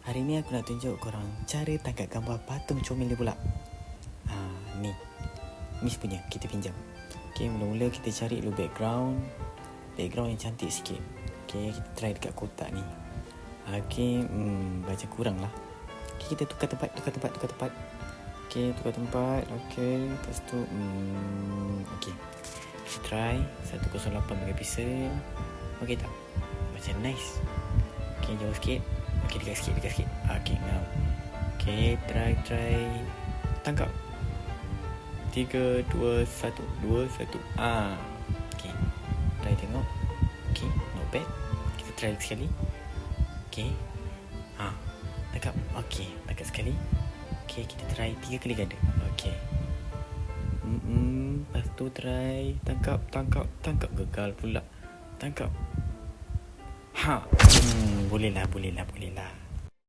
Hari ni aku nak tunjuk korang cara tangkap gambar patung comel ni pula. Ni Miss punya, kita pinjam. Okay, mula-mula kita cari dulu background yang cantik sikit. Okay, kita try dekat kotak ni. Okay, macam kurang lah. Okay, kita tukar tempat. Okay, tukar tempat. Okay, lepas tu okay, kita try 108 megapixel. Okay tak? Macam nice. Okay, jauh sikit. Okay, dekat sikit. Okay, now. Okay, try. Tangkap. 3, 2, 1. Okay, try tengok. Okay, not bad. Kita try sekali. Okay. Tangkap. Okay, tangkap sekali. Okay, kita try 3 kali ganda. Okay. Lepas tu try tangkap. Gagal pula. Tangkap. Boleh lah.